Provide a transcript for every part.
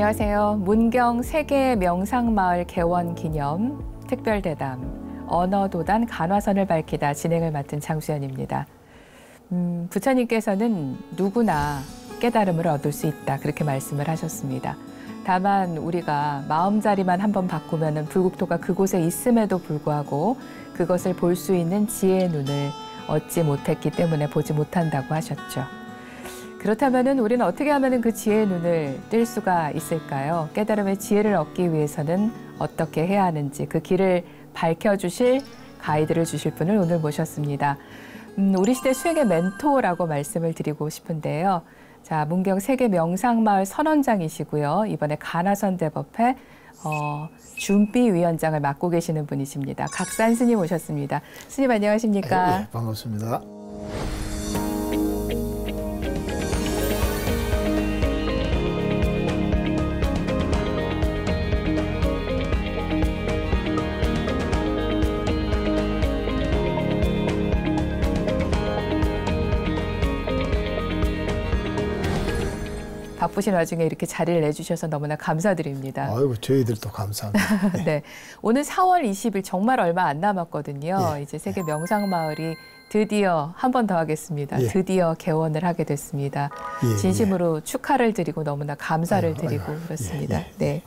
안녕하세요. 문경 세계 명상마을 개원 기념 특별대담 언어도단 간화선을 밝히다 진행을 맡은 장수연입니다. 부처님께서는 누구나 깨달음을 얻을 수 있다 그렇게 말씀을 하셨습니다. 다만 우리가 마음자리만 한번 바꾸면 불국토가 그곳에 있음에도 불구하고 그것을 볼 수 있는 지혜의 눈을 얻지 못했기 때문에 보지 못한다고 하셨죠. 그렇다면 우리는 어떻게 하면 그 지혜의 눈을 뜰 수가 있을까요? 깨달음의 지혜를 얻기 위해서는 어떻게 해야 하는지 그 길을 밝혀주실 가이드를 주실 분을 오늘 모셨습니다. 우리 시대 수행의 멘토라고 말씀을 드리고 싶은데요. 자, 문경 세계 명상마을 선원장이시고요. 이번에 간화선 대법회 준비위원장을 맡고 계시는 분이십니다. 각산 스님 오셨습니다. 스님 안녕하십니까? 네, 반갑습니다. 바쁘신 와중에 이렇게 자리를 내주셔서 너무나 감사드립니다. 아이고, 저희들도 감사합니다. 네. 네. 오늘 4월 20일 정말 얼마 안 남았거든요. 예. 이제 세계 명상마을이 드디어 한 번 더 하겠습니다. 예. 드디어 개원을 하게 됐습니다. 예. 진심으로 축하를 드리고 너무나 감사를 드리고 그렇습니다. 네.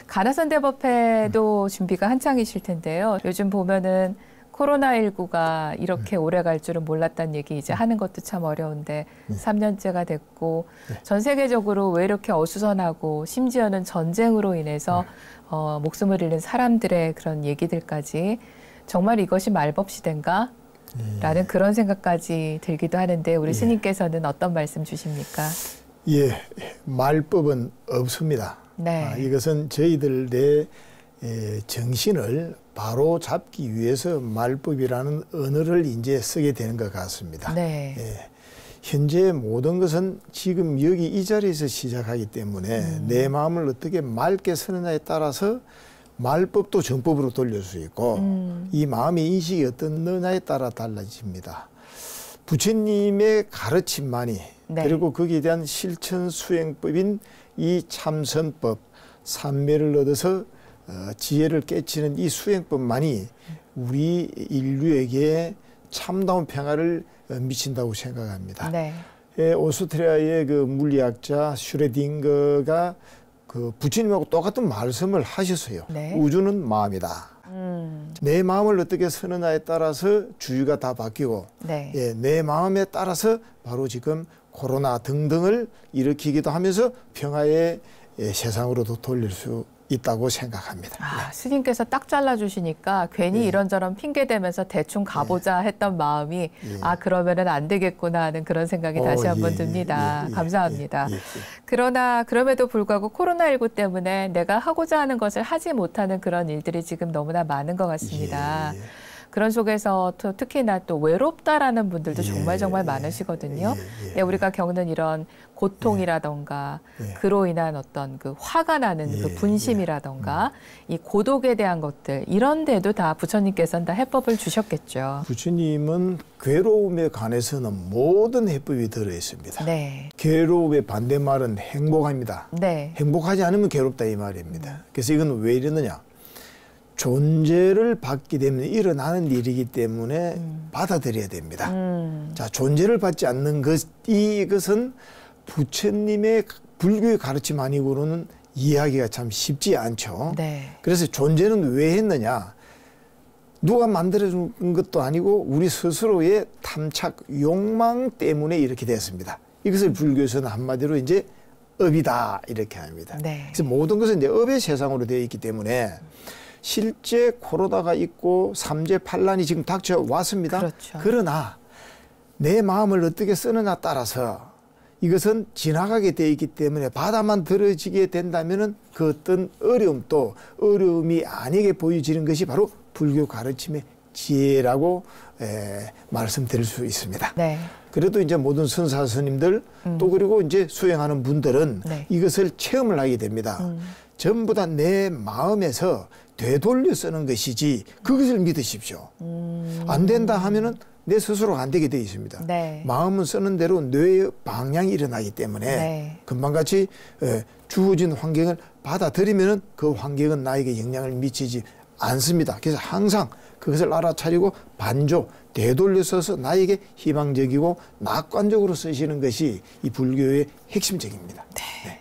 간화선 대법회도 준비가 한창이실 텐데요. 요즘 보면은 코로나19가 이렇게 오래 갈 줄은 몰랐다는 얘기 이제 하는 것도 참 어려운데 3년째가 됐고 전 세계적으로 왜 이렇게 어수선하고 심지어는 전쟁으로 인해서 목숨을 잃는 사람들의 그런 얘기들까지 정말 이것이 말법시대인가? 라는 그런 생각까지 들기도 하는데 우리 스님께서는 어떤 말씀 주십니까? 예, 말법은 없습니다. 네. 이것은 저희들의 정신을 바로 잡기 위해서 말법이라는 언어를 이제 쓰게 되는 것 같습니다. 네. 예, 현재 모든 것은 지금 여기 이 자리에서 시작하기 때문에 내 마음을 어떻게 맑게 쓰느냐에 따라서 말법도 정법으로 돌릴 수 있고 이 마음의 인식이 어떻느냐에 따라 달라집니다. 부처님의 가르침만이 네. 그리고 거기에 대한 실천 수행법인 이 참선법, 삼매를 얻어서 지혜를 깨치는 이 수행법만이 우리 인류에게 참다운 평화를 미친다고 생각합니다. 네. 오스트리아의 그 물리학자 슈레딩거가 그 부처님하고 똑같은 말씀을 하셨어요. 네. 우주는 마음이다. 내 마음을 어떻게 쓰느냐에 따라서 주의가 다 바뀌고 네. 예, 내 마음에 따라서 바로 지금 코로나 등등을 일으키기도 하면서 평화의 세상으로도 돌릴 수 있다고 생각합니다. 아, 스님께서 딱 잘라주시니까 괜히 이런저런 핑계대면서 대충 가보자 했던 마음이 아 그러면은 안 되겠구나 하는 그런 생각이 다시 한번 듭니다. 감사합니다. 그러나 그럼에도 불구하고 코로나19 때문에 내가 하고자 하는 것을 하지 못하는 그런 일들이 지금 너무나 많은 것 같습니다. 그런 속에서 특히나 또 외롭다라는 분들도 정말 많으시거든요. 우리가 겪는 이런 고통이라던가 그로 인한 어떤 그 화가 나는 그 분심이라던가 이 고독에 대한 것들 이런 데도 다 부처님께서는 다 해법을 주셨겠죠. 부처님은 괴로움에 관해서는 모든 해법이 들어 있습니다. 네. 괴로움의 반대말은 행복합니다. 네. 행복하지 않으면 괴롭다 이 말입니다. 그래서 이건 왜 이러느냐. 존재를 받게 되면 일어나는 일이기 때문에 받아들여야 됩니다. 자, 존재를 받지 않는 이것은 부처님의 불교의 가르침 아니고는 이해하기가 참 쉽지 않죠. 네. 그래서 존재는 왜 했느냐. 누가 만들어준 것도 아니고 우리 스스로의 탐착, 욕망 때문에 이렇게 됐습니다. 이것을 불교에서는 한마디로 이제 업이다 이렇게 합니다. 네. 그래서 모든 것은 이제 업의 세상으로 되어 있기 때문에 실제 코로나가 있고 삼재 판란이 지금 닥쳐왔습니다. 그렇죠. 그러나 내 마음을 어떻게 쓰느냐 따라서 이것은 지나가게 되어 있기 때문에 바다만 들어지게 된다면 그 어떤 어려움도 어려움이 아니게 보여지는 것이 바로 불교 가르침의 지혜라고 말씀드릴 수 있습니다. 네. 그래도 이제 모든 선사 스님들 또 그리고 이제 수행하는 분들은 이것을 체험을 하게 됩니다. 전부 다 내 마음에서 되돌려 쓰는 것이지 그것을 믿으십시오. 안 된다 하면은 내 스스로가 안 되게 돼 있습니다. 네. 마음은 쓰는 대로 뇌의 방향이 일어나기 때문에 네. 금방같이 주어진 환경을 받아들이면 그 환경은 나에게 영향을 미치지 않습니다. 그래서 항상 그것을 알아차리고 반조, 되돌려서서 나에게 희망적이고 낙관적으로 쓰시는 것이 이 불교의 핵심적입니다. 네.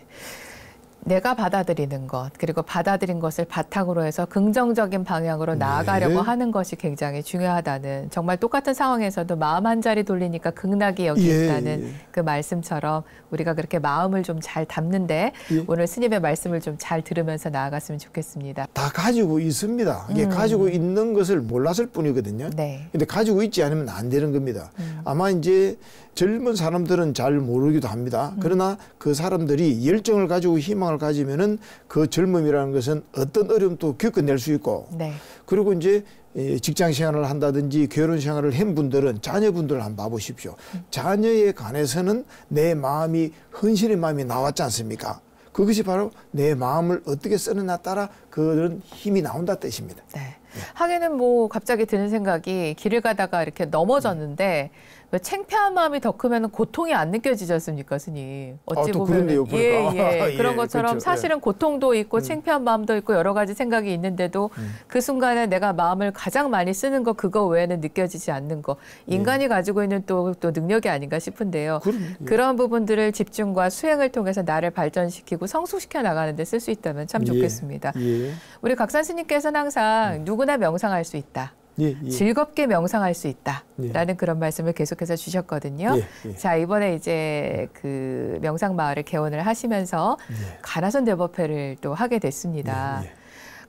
내가 받아들이는 것, 그리고 받아들인 것을 바탕으로 해서 긍정적인 방향으로 나아가려고 하는 것이 굉장히 중요하다는, 정말 똑같은 상황에서도 마음 한 자리 돌리니까 극락이 여기 있다는 그 말씀처럼 우리가 그렇게 마음을 좀 잘 담는데 오늘 스님의 말씀을 좀 잘 들으면서 나아갔으면 좋겠습니다. 다 가지고 있습니다. 이게 가지고 있는 것을 몰랐을 뿐이거든요. 네. 근데 가지고 있지 않으면 안 되는 겁니다. 아마 이제 젊은 사람들은 잘 모르기도 합니다. 그러나 그 사람들이 열정을 가지고 희망을 가지면은 그 젊음이라는 것은 어떤 어려움도 겪어낼 수 있고, 네. 그리고 이제 직장 생활을 한다든지 결혼 생활을 한 분들은 자녀분들을 한번 봐보십시오. 자녀에 관해서는 내 마음이, 헌신의 마음이 나왔지 않습니까? 그것이 바로 내 마음을 어떻게 쓰느냐에 따라 그런 힘이 나온다 뜻입니다. 네. 하기는 뭐 갑자기 드는 생각이, 길을 가다가 이렇게 넘어졌는데 왜 창피한 마음이 더 크면 고통이 안 느껴지지 않습니까, 스님? 어찌 보면 그런 것처럼 그렇죠. 사실은 고통도 있고 창피한 마음도 있고 여러 가지 생각이 있는데도 그 순간에 내가 마음을 가장 많이 쓰는 거, 그거 외에는 느껴지지 않는 거, 인간이 가지고 있는 또 능력이 아닌가 싶은데요. 그런 부분들을 집중과 수행을 통해서 나를 발전시키고 성숙시켜 나가는 데 쓸 수 있다면 참 좋겠습니다. 우리 각산 스님께서는 항상 누구나 명상할 수 있다. 즐겁게 명상할 수 있다라는 그런 말씀을 계속해서 주셨거든요. 자, 이번에 이제 그 명상마을을 개원을 하시면서 가나선 대법회를 또 하게 됐습니다.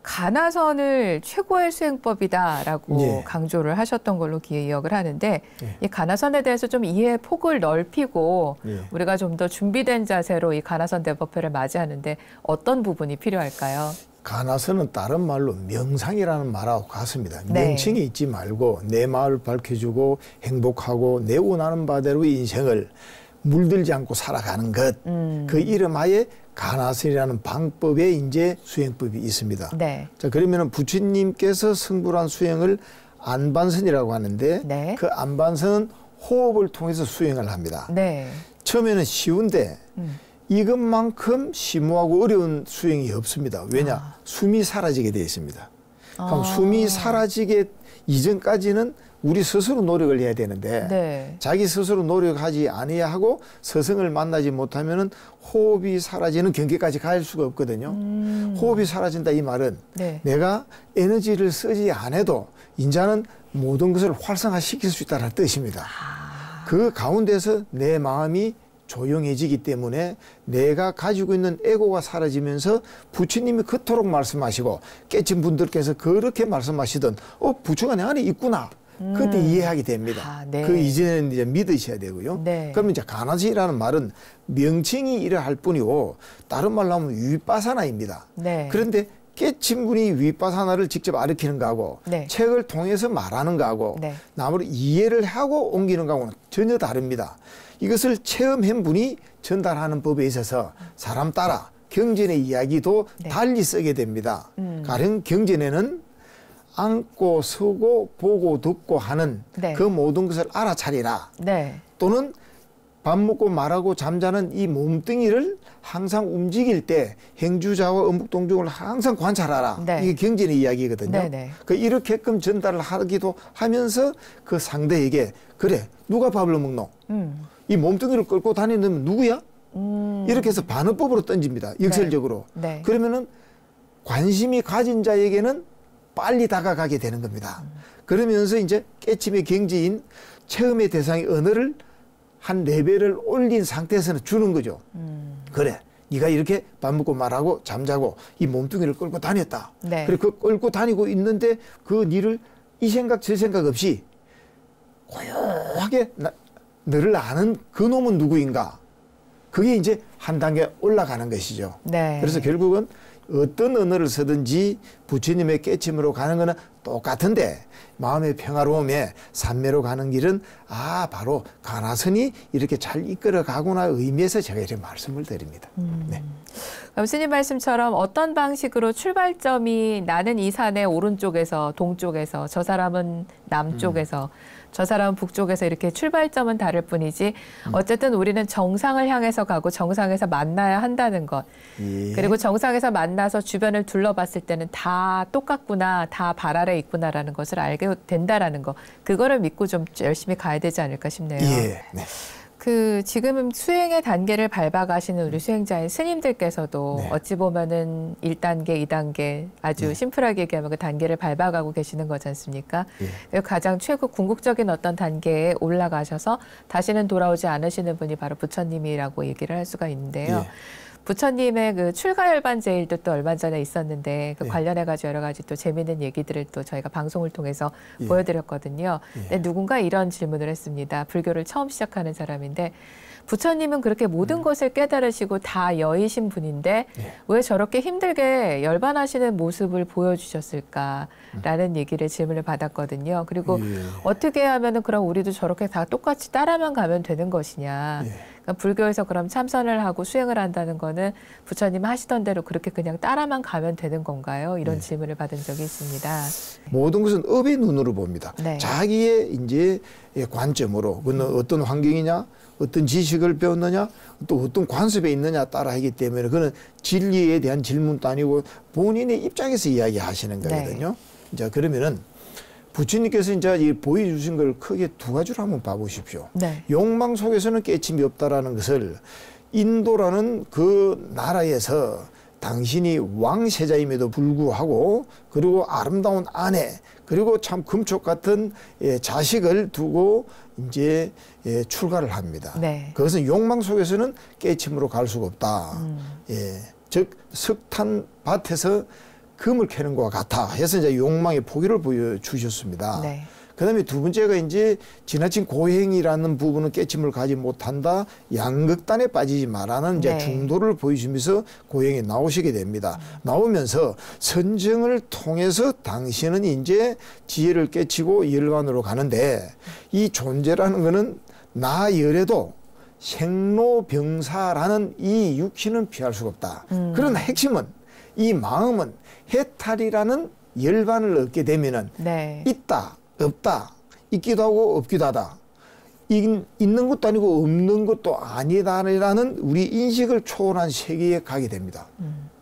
가나선을 최고의 수행법이다라고 강조를 하셨던 걸로 기억을 하는데, 이 가나선에 대해서 좀 이해의 폭을 넓히고 우리가 좀 더 준비된 자세로 이 가나선 대법회를 맞이하는데 어떤 부분이 필요할까요? 가나선은 다른 말로 명상이라는 말하고 같습니다. 명칭이 있지 말고 내 마음을 밝혀주고 행복하고 내 원하는 바대로 인생을 물들지 않고 살아가는 것. 그 이름하에 가나선이라는 방법의 이제 수행법이 있습니다. 자, 그러면은 부처님께서 성불한 수행을 안반선이라고 하는데 그 안반선은 호흡을 통해서 수행을 합니다. 처음에는 쉬운데 이것만큼 심오하고 어려운 수행이 없습니다. 왜냐? 숨이 사라지게 되어 있습니다. 그럼 숨이 사라지게 이전까지는 우리 스스로 노력을 해야 되는데 자기 스스로 노력하지 않아야 하고 스승을 만나지 못하면은 호흡이 사라지는 경계까지 갈 수가 없거든요. 호흡이 사라진다 이 말은 내가 에너지를 쓰지 않아도 이제는 모든 것을 활성화시킬 수 있다는 뜻입니다. 그 가운데서 내 마음이 조용해지기 때문에 내가 가지고 있는 에고가 사라지면서 부처님이 그토록 말씀하시고 깨친 분들께서 그렇게 말씀하시던 부처가 내 안에 있구나. 그때 이해하게 됩니다. 그 이전에는 이제 믿으셔야 되고요. 그러면 이제 가나선이라는 말은 명칭이 이러할 뿐이고 다른 말로 하면 위빠사나입니다. 그런데 깨친 분이 위빠사나를 직접 가르치는 거하고 책을 통해서 말하는 거하고 남으로 이해를 하고 옮기는 거하고는 전혀 다릅니다. 이것을 체험한 분이 전달하는 법에 있어서 사람 따라 경전의 이야기도 달리 쓰게 됩니다. 가령 경전에는 앉고 서고 보고 듣고 하는 그 모든 것을 알아차리라. 또는 밥 먹고 말하고 잠자는 이 몸뚱이를 항상 움직일 때 행주자와 어묵동중을 항상 관찰하라. 이게 경전의 이야기거든요. 이렇게끔 전달을 하기도 하면서 그 상대에게 그래 누가 밥을 먹노? 이 몸뚱이를 끌고 다니는 누구야? 이렇게 해서 반어법으로 던집니다. 역설적으로. 그러면은 관심이 가진 자에게는 빨리 다가가게 되는 겁니다. 그러면서 이제 깨침의 경지인 체험의 대상의 언어를 한 레벨을 올린 상태에서는 주는 거죠. 그래, 네가 이렇게 밥 먹고 말하고 잠자고 이 몸뚱이를 끌고 다녔다. 그리고 그 끌고 다니고 있는데 그 니를 이 생각 저 생각 없이 고요하게 너를 아는 그 놈은 누구인가? 그게 이제 한 단계 올라가는 것이죠. 그래서 결국은 어떤 언어를 쓰든지 부처님의 깨침으로 가는 거는 똑같은데 마음의 평화로움에 삼매로 가는 길은 바로 가나선이 이렇게 잘 이끌어 가구나 의미에서 제가 이렇게 말씀을 드립니다. 네. 그럼 스님 말씀처럼 어떤 방식으로 출발점이 나는 이 산의 오른쪽에서 동쪽에서 저 사람은 남쪽에서 저 사람은 북쪽에서 이렇게 출발점은 다를 뿐이지 어쨌든 우리는 정상을 향해서 가고 정상에서 만나야 한다는 것. 예. 그리고 정상에서 만나서 주변을 둘러봤을 때는 다 똑같구나, 다 발 아래 있구나라는 것을 알게 된다라는 거. 그거를 믿고 좀 열심히 가야 되지 않을까 싶네요. 예. 네. 지금 수행의 단계를 밟아가시는 우리 수행자인 스님들께서도 네. 어찌 보면은 1단계, 2단계 아주 심플하게 얘기하면 그 단계를 밟아가고 계시는 거지 않습니까? 가장 최고 궁극적인 어떤 단계에 올라가셔서 다시는 돌아오지 않으시는 분이 바로 부처님이라고 얘기를 할 수가 있는데요. 부처님의 그 출가열반 제일도 또 얼마 전에 있었는데 그 관련해가지고 여러 가지 또 재미있는 얘기들을 또 저희가 방송을 통해서 보여드렸거든요. 근데 누군가 이런 질문을 했습니다. 불교를 처음 시작하는 사람인데 부처님은 그렇게 모든 것을 깨달으시고 다 여의신 분인데 왜 저렇게 힘들게 열반하시는 모습을 보여주셨을까라는 얘기를 질문을 받았거든요. 그리고 어떻게 하면은 그럼 우리도 저렇게 다 똑같이 따라만 가면 되는 것이냐. 그러니까 불교에서 그럼 참선을 하고 수행을 한다는 거는 부처님 하시던 대로 그렇게 그냥 따라만 가면 되는 건가요? 이런 질문을 받은 적이 있습니다. 모든 것은 업의 눈으로 봅니다. 네. 자기의 이제 관점으로 그는 어떤 환경이냐, 어떤 지식을 배웠느냐, 또 어떤 관습에 있느냐 따라 하기 때문에 그는 진리에 대한 질문도 아니고 본인의 입장에서 이야기하시는 거거든요. 자, 그러면은 부처님께서 이제 보여주신 걸 크게 두 가지로 한번 봐보십시오. 욕망 속에서는 깨침이 없다라는 것을 인도라는 그 나라에서 당신이 왕세자임에도 불구하고 그리고 아름다운 아내 그리고 참 금촉 같은 자식을 두고 이제 출가를 합니다. 그것은 욕망 속에서는 깨침으로 갈 수가 없다. 즉 석탄밭에서 금을 캐는 것과 같아 해서 이제 욕망의 포기를 보여주셨습니다. 그다음에 두 번째가 이제 지나친 고행이라는 부분은 깨침을 가지 못한다. 양극단에 빠지지 말라는 이제 중도를 보여주면서 고행에 나오시게 됩니다. 나오면서 선정을 통해서 당신은 이제 지혜를 깨치고 열반으로 가는데 이 존재라는 거는 나 열에도 생로병사라는 이 육신은 피할 수가 없다. 그러나 핵심은 이 마음은 해탈이라는 열반을 얻게 되면은 있다. 없다. 있기도 하고 없기도 하다. 있는 것도 아니고 없는 것도 아니다라는 우리 인식을 초월한 세계에 가게 됩니다.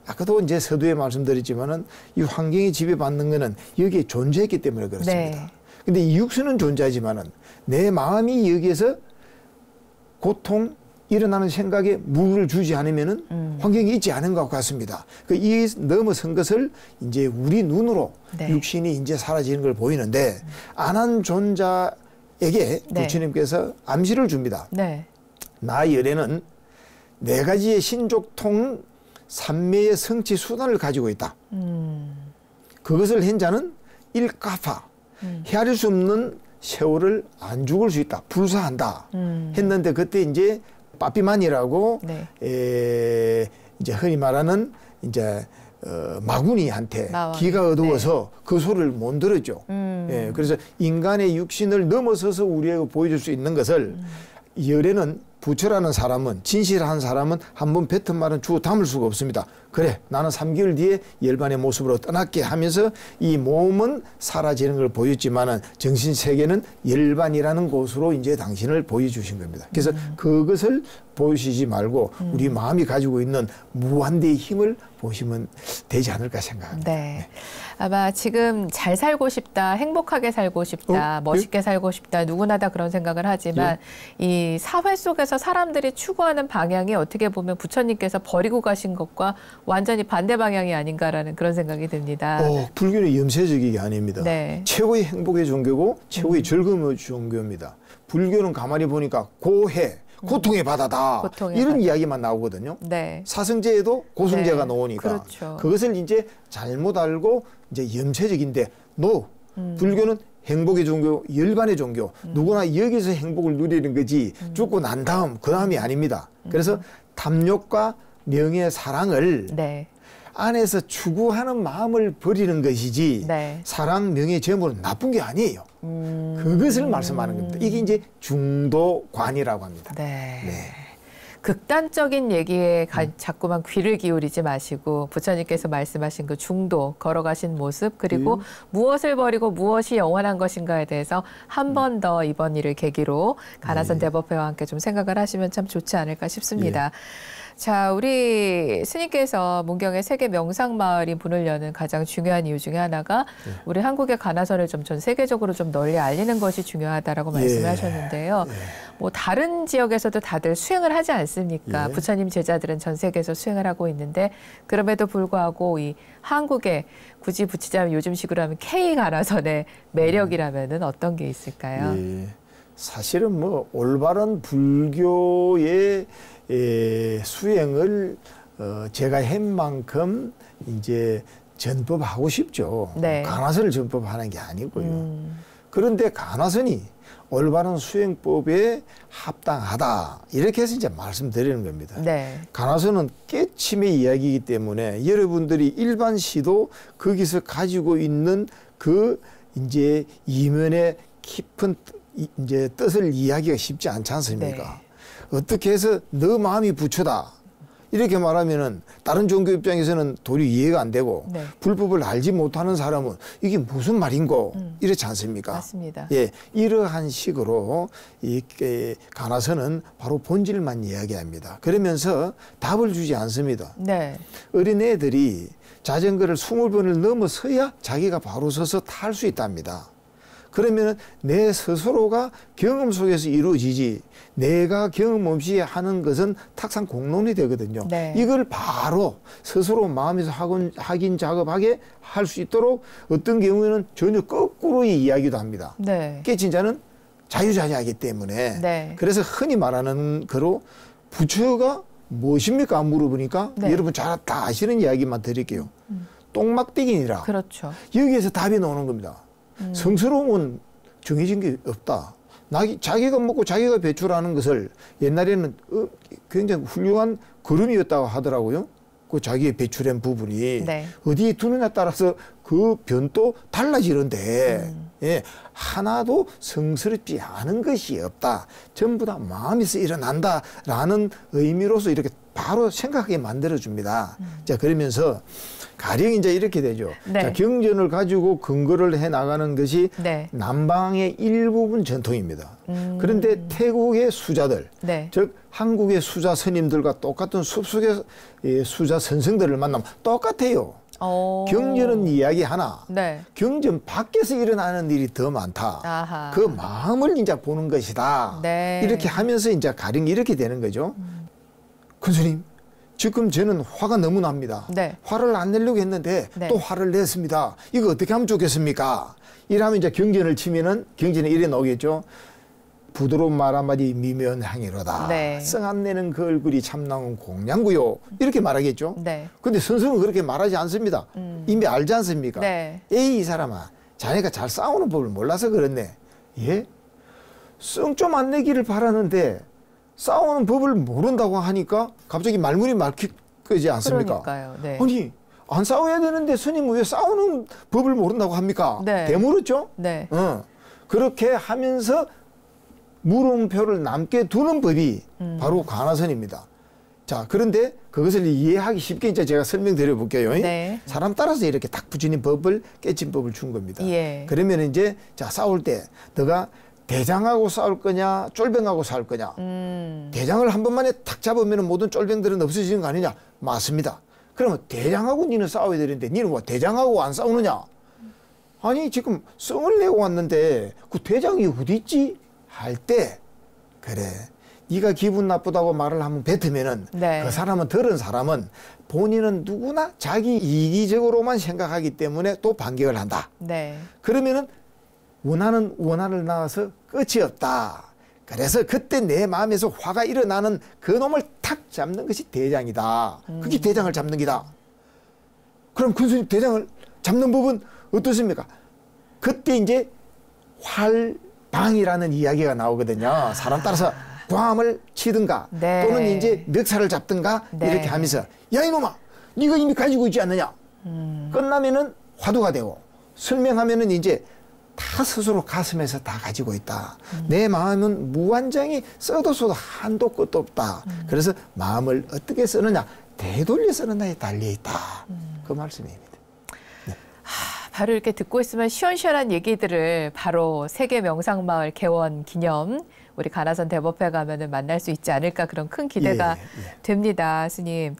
아까도 이제 서두에 말씀드렸지만은 이 환경에 지배받는 거는 여기에 존재했기 때문에 그렇습니다. 근데 이 육수는 존재하지만은 내 마음이 여기에서 고통, 일어나는 생각에 물을 주지 않으면은 환경이 있지 않은 것 같습니다. 이 넘어선 것을 이제 우리 눈으로 육신이 이제 사라지는 걸 보이는데 안한 존자에게 부처님께서 암시를 줍니다. 나 열에는 네 가지의 신족통 삼매의 성취 수단을 가지고 있다. 그것을 한 자는 일가파 헤아릴 수 없는 세월을 안 죽을 수 있다. 불사한다. 했는데 그때 이제 빠삐만이라고 이제 흔히 말하는 이제 마구니한테 기가 어두워서 그 소리를 못 들었죠. 그래서 인간의 육신을 넘어서서 우리에게 보여줄 수 있는 것을 열에는 부처라는 사람은 진실한 사람은 한번 뱉은 말은 주워 담을 수가 없습니다. 그래 나는 3개월 뒤에 열반의 모습으로 떠날게 하면서 이 몸은 사라지는 걸 보였지만은 정신세계는 열반이라는 곳으로 이제 당신을 보여주신 겁니다. 그래서 그것을 보시지 말고 우리 마음이 가지고 있는 무한대의 힘을 보시면 되지 않을까 생각합니다. 아마 지금 잘 살고 싶다, 행복하게 살고 싶다, 멋있게 살고 싶다 누구나 다 그런 생각을 하지만 이 사회 속에서 사람들이 추구하는 방향이 어떻게 보면 부처님께서 버리고 가신 것과 완전히 반대 방향이 아닌가라는 그런 생각이 듭니다. 불교는 염세적이 아닙니다. 최고의 행복의 종교고 최고의 즐거움의 종교입니다. 불교는 가만히 보니까 고해, 고통의 바다다. 이런 이야기만 나오거든요. 사성제에도 고성제가 나오니까 그것을 이제 잘못 알고 이제 염세적인데 불교는 행복의 종교, 열반의 종교. 누구나 여기서 행복을 누리는 거지 죽고 난 다음 그 다음이 아닙니다. 그래서 탐욕과 명예, 사랑을 안에서 추구하는 마음을 버리는 것이지 네. 사랑, 명예, 재물은 나쁜 게 아니에요. 그것을 말씀하는 겁니다. 이게 이제 중도관이라고 합니다. 네. 네. 극단적인 얘기에 자꾸만 귀를 기울이지 마시고 부처님께서 말씀하신 그 중도 걸어가신 모습 그리고 무엇을 버리고 무엇이 영원한 것인가에 대해서 한 번 더 이번 일을 계기로 가나선 대법회와 함께 좀 생각을 하시면 참 좋지 않을까 싶습니다. 자, 우리 스님께서 문경의 세계 명상마을이 문을 여는 가장 중요한 이유 중에 하나가 우리 한국의 가나선을 좀 전 세계적으로 좀 널리 알리는 것이 중요하다라고 말씀을 하셨는데요. 뭐 다른 지역에서도 다들 수행을 하지 않습니까? 부처님 제자들은 전 세계에서 수행을 하고 있는데 그럼에도 불구하고 이 한국의 굳이 붙이자면 요즘식으로 하면 K 가나선의 매력이라면은 어떤 게 있을까요? 사실은 뭐 올바른 불교의 수행을 제가 한 만큼 이제 전법하고 싶죠. 네. 가나선을 전법하는 게 아니고요. 그런데 가나선이 올바른 수행법에 합당하다 이렇게 해서 이제 말씀드리는 겁니다. 네. 가나선은 깨침의 이야기이기 때문에 여러분들이 일반 시도 거기서 가지고 있는 그 이제 이면의 깊은 이제 뜻을 이해하기가 쉽지 않지 않습니까? 네. 어떻게 해서 너 마음이 부처다 이렇게 말하면은 다른 종교 입장에서는 도리어 이해가 안 되고 네. 불법을 알지 못하는 사람은 이게 무슨 말인고 이렇지 않습니까? 맞습니다. 예, 이러한 식으로 이 가나선은 바로 본질만 이야기합니다. 그러면서 답을 주지 않습니다. 네. 어린애들이 자전거를 20번을 넘어서야 자기가 바로 서서 탈 수 있답니다. 그러면 내 스스로가 경험 속에서 이루어지지 내가 경험 없이 하는 것은 탁상 공론이 되거든요. 네. 이걸 바로 스스로 마음에서 확인 작업하게 할 수 있도록 어떤 경우에는 전혀 거꾸로 이야기도 합니다. 네. 깨친 자는 자유자재하기 때문에 네. 그래서 흔히 말하는 거로 부처가 무엇입니까? 물어보니까 네. 여러분 다 아시는 이야기만 드릴게요. 똥막대기니라. 그렇죠. 여기에서 답이 나오는 겁니다. 성스러움은 정해진 게 없다. 자기가 먹고 자기가 배출하는 것을 옛날에는 굉장히 훌륭한 걸음이었다고 하더라고요. 그 자기의 배출한 부분이 네. 어디에 두느냐에 따라서 그 변도 달라지는데 예, 하나도 성스럽지 않은 것이 없다. 전부 다 마음에서 일어난다라는 의미로서 이렇게 바로 생각하게 만들어줍니다. 자, 그러면서 가령 이제 이렇게 되죠. 네. 자, 경전을 가지고 근거를 해 나가는 것이 네. 남방의 일부분 전통입니다. 그런데 태국의 수자들, 네. 즉 한국의 수자 스님들과 똑같은 숲속의 수자 선생들을 만나면 똑같아요. 경전은 이야기 하나, 네. 경전 밖에서 일어나는 일이 더 많다. 아하. 그 마음을 이제 보는 것이다. 네. 이렇게 하면서 이제 가령 이렇게 되는 거죠. 큰 스님, 지금 저는 화가 너무 납니다. 네. 화를 안 내려고 했는데 네. 또 화를 냈습니다. 이거 어떻게 하면 좋겠습니까? 이러면 이제 경전을 치면은 경전에 이래 나오겠죠. 부드러운 말 한마디 미면향이로다. 네. 성안 내는 그 얼굴이 참나온 공양구요. 이렇게 말하겠죠. 네. 근데 선생은 그렇게 말하지 않습니다. 이미 알지 않습니까? 네. 에이, 이 사람아, 자네가 잘 싸우는 법을 몰라서 그렇네. 예? 성 좀 안 내기를 바라는데 싸우는 법을 모른다고 하니까 갑자기 말문이 막히지 않습니까? 그러니까요. 네. 아니, 안 싸워야 되는데 스님은 왜 싸우는 법을 모른다고 합니까? 네. 대물었죠? 네. 그렇게 하면서 물음표를 남게 두는 법이 바로 가나선입니다. 자, 그런데 그것을 이해하기 쉽게 이제 제가 설명드려 볼게요. 네. 사람 따라서 이렇게 딱 붙이는 법을, 깨친 법을 준 겁니다. 예. 그러면 이제, 자, 싸울 때, 너가 대장하고 싸울 거냐, 쫄병하고 싸울 거냐. 대장을 한 번만에 탁 잡으면 모든 쫄병들은 없어지는 거 아니냐? 맞습니다. 그러면 대장하고 니는 싸워야 되는데, 니는 뭐 대장하고 안 싸우느냐? 아니, 지금 성을 내고 왔는데, 그 대장이 어디 있지? 할 때, 그래. 네가 기분 나쁘다고 말을 한번 뱉으면은 네. 그 사람은 들은 사람은 본인은 누구나 자기 이기적으로만 생각하기 때문에 또 반격을 한다. 네. 그러면은 원한을 낳아서 끝이 없다. 그래서 그때 내 마음에서 화가 일어나는 그 놈을 탁 잡는 것이 대장이다. 그게 대장을 잡는 기다. 그럼 군수님 대장을 잡는 법은 어떻습니까? 그때 이제 활방이라는 이야기가 나오거든요. 사람 따라서 괌을 치든가 네. 또는 이제 멱살을 잡든가 네. 이렇게 하면서 야 이놈아 네가 이미 가지고 있지 않느냐. 끝나면은 화두가 되고 설명하면은 이제 다 스스로 가슴에서 다 가지고 있다. 내 마음은 무한장이 써도 한도 끝도 없다. 그래서 마음을 어떻게 쓰느냐, 되돌려 쓰느냐에 달려 있다. 그 말씀입니다. 바로 이렇게 듣고 있으면 시원시원한 얘기들을 바로 세계 명상마을 개원 기념 우리 가나선 대법회 가면은 만날 수 있지 않을까, 그런 큰 기대가 됩니다, 스님.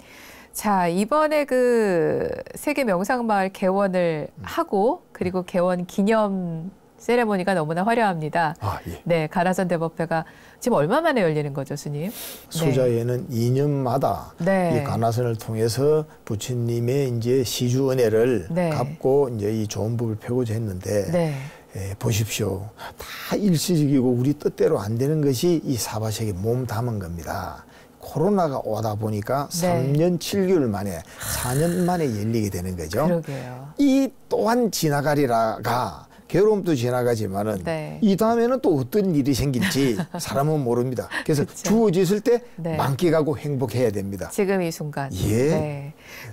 자, 이번에 그 세계 명상마을 개원을 하고 그리고 개원 기념 세레모니가 너무나 화려합니다. 네, 가나선 대법회가 지금 얼마 만에 열리는 거죠, 스님? 수자회는 2년마다 이 가나선을 통해서 부처님의 이제 시주 은혜를 갚고 이제 이 좋은 법을 펴고자 했는데 보십시오. 다 일시적이고 우리 뜻대로 안 되는 것이 이 사바sek에 몸 담은 겁니다. 코로나가 오다 보니까 3년 7개월 만에 4년 만에 열리게 되는 거죠. 그러게요. 이 또한 지나가리라가 괴로움도 지나가지만은 이 다음에는 또 어떤 일이 생길지 사람은 모릅니다. 그래서 주어졌을 때 만끽하고 행복해야 됩니다. 지금 이 순간.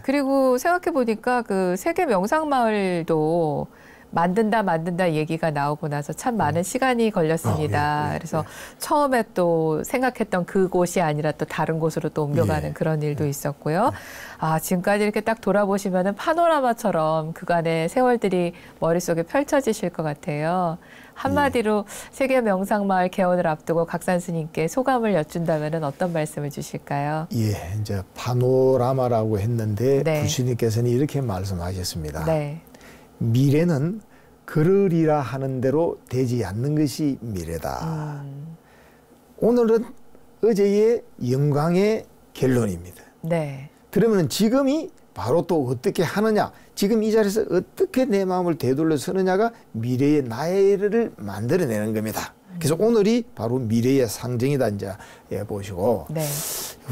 그리고 생각해 보니까 그 세계 명상마을도 만든다 얘기가 나오고 나서 참 많은 시간이 걸렸습니다. 그래서 처음에 또 생각했던 그곳이 아니라 또 다른 곳으로 또 옮겨가는 그런 일도 있었고요. 아, 지금까지 이렇게 딱 돌아보시면은 파노라마처럼 그간의 세월들이 머릿속에 펼쳐지실 것 같아요. 한마디로 세계 명상마을 개원을 앞두고 각산 스님께 소감을 여쭌다면은 어떤 말씀을 주실까요? 이제 파노라마라고 했는데 부처님께서는 이렇게 말씀하셨습니다. 미래는 그러리라 하는 대로 되지 않는 것이 미래다. 오늘은 어제의 영광의 결론입니다. 그러면 지금이 바로 또 어떻게 하느냐, 지금 이 자리에서 어떻게 내 마음을 되돌려 서느냐가 미래의 나를 만들어내는 겁니다. 그래서 오늘이 바로 미래의 상징이다 이제 보시고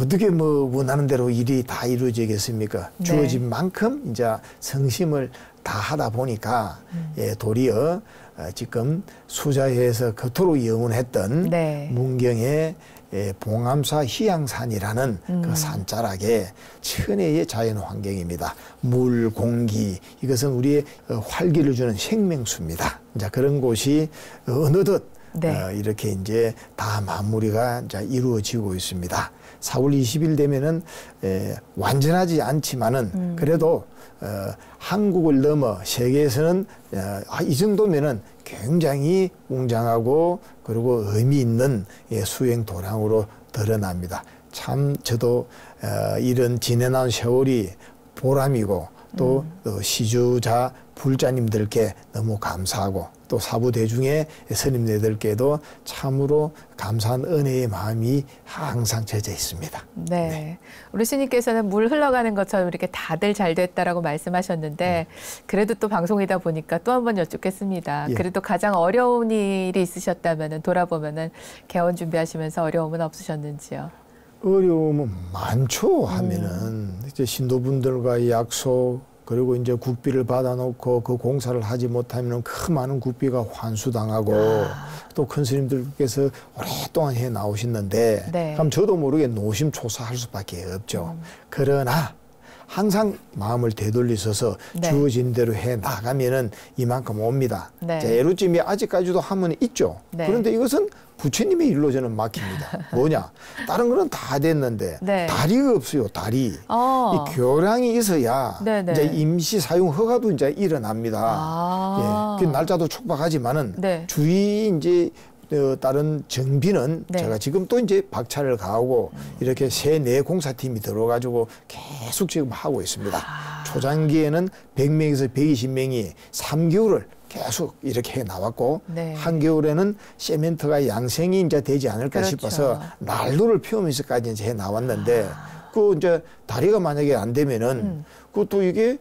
어떻게 뭐 원하는 대로 일이 다 이루어지겠습니까? 주어진 만큼 이제 성심을 다 하다 보니까 도리어 지금 수자회에서 그토록 영원했던 문경의 봉암사 희양산이라는 그 산자락에 천혜의 자연 환경입니다. 물, 공기, 이것은 우리의 활기를 주는 생명수입니다. 이제 그런 곳이 어느덧 이렇게 이제 다 마무리가 이제 이루어지고 있습니다. 4월 20일 되면은 완전하지 않지만은 그래도 한국을 넘어 세계에서는 이 정도면은 굉장히 웅장하고 그리고 의미 있는 수행 도량으로 드러납니다. 참 저도 이런 지내난 세월이 보람이고 또 시주자 불자님들께 너무 감사하고 또 사부대중의 스님네들께도 참으로 감사한 은혜의 마음이 항상 젖어 있습니다. 우리 스님께서는 물 흘러가는 것처럼 이렇게 다들 잘 됐다라고 말씀하셨는데 그래도 또 방송이다 보니까 또 한 번 여쭙겠습니다. 그래도 가장 어려운 일이 있으셨다면 돌아보면은 개원 준비하시면서 어려움은 없으셨는지요? 어려움은 많죠. 하면은 이제 신도분들과의 약속, 그리고 이제 국비를 받아놓고 그 공사를 하지 못하면 그 많은 국비가 환수당하고 또 큰 스님들께서 오랫동안 해 나오셨는데 그럼 저도 모르게 노심초사할 수밖에 없죠. 그러나 항상 마음을 되돌리셔서 주어진 대로 해 나가면은 이만큼 옵니다. 자, 예루찜이 아직까지도 하면 있죠. 그런데 이것은 부처님의 일로 저는 막힙니다. 뭐냐? 다른 거는 다 됐는데 다리가 없어요. 다리. 이 교량이 있어야 이제 임시 사용 허가도 이제 일어납니다. 그 날짜도 촉박하지만은 주의 이제 다른 정비는 제가 지금 또 이제 박차를 가하고 이렇게 새 내 공사팀이 들어가지고 계속 지금 하고 있습니다. 초장기에는 100명에서 120명이 3개월을 계속 이렇게 해 나왔고 한겨울에는 세멘트가 양생이 이제 되지 않을까 싶어서 난로를 피우면서까지 이제 해 나왔는데 그 이제 다리가 만약에 안 되면은 그것도 이게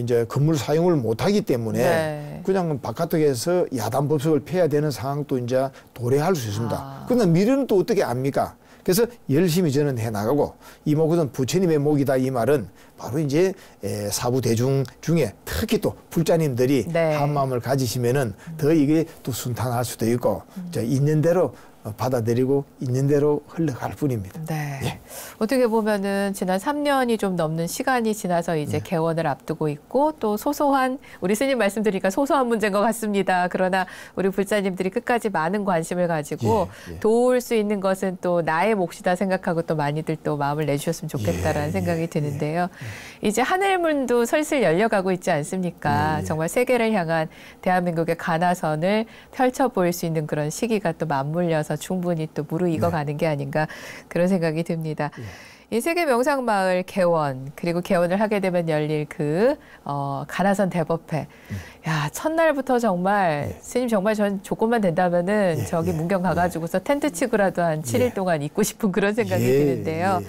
이제 건물 사용을 못 하기 때문에 그냥 바깥에서 야단 법석을 펴야 되는 상황도 이제 도래할 수 있습니다. 그러나 미래는 또 어떻게 압니까? 그래서 열심히 저는 해 나가고 이 목은 부처님의 목이다 이 말은 바로 이제 사부 대중 중에 특히 또 불자님들이 한 마음을 가지시면은 더 이게 또 순탄할 수도 있고 있는 대로 받아들이고 있는 대로 흘러갈 뿐입니다. 네. 예. 어떻게 보면은 지난 3년이 좀 넘는 시간이 지나서 이제 개원을 앞두고 있고 또 소소한 우리 스님 말씀드리니까 소소한 문제인 것 같습니다. 그러나 우리 불자님들이 끝까지 많은 관심을 가지고 도울 수 있는 것은 또 나의 몫이다 생각하고 또 많이들 또 마음을 내주셨으면 좋겠다라는 생각이 드는데요. 이제 하늘문도 슬슬 열려가고 있지 않습니까? 정말 세계를 향한 대한민국의 가나선을 펼쳐 보일 수 있는 그런 시기가 또 맞물려서 충분히 또 무르익어가는 게 아닌가 그런 생각이 듭니다. 이 세계 명상마을 개원 그리고 개원을 하게 되면 열릴 그 가나선 대법회. 야 첫날부터 정말 스님 정말 전 조건만 된다면은 저기 문경 가가지고서 텐트 치고라도 한 7일 동안 있고 싶은 그런 생각이 드는데요.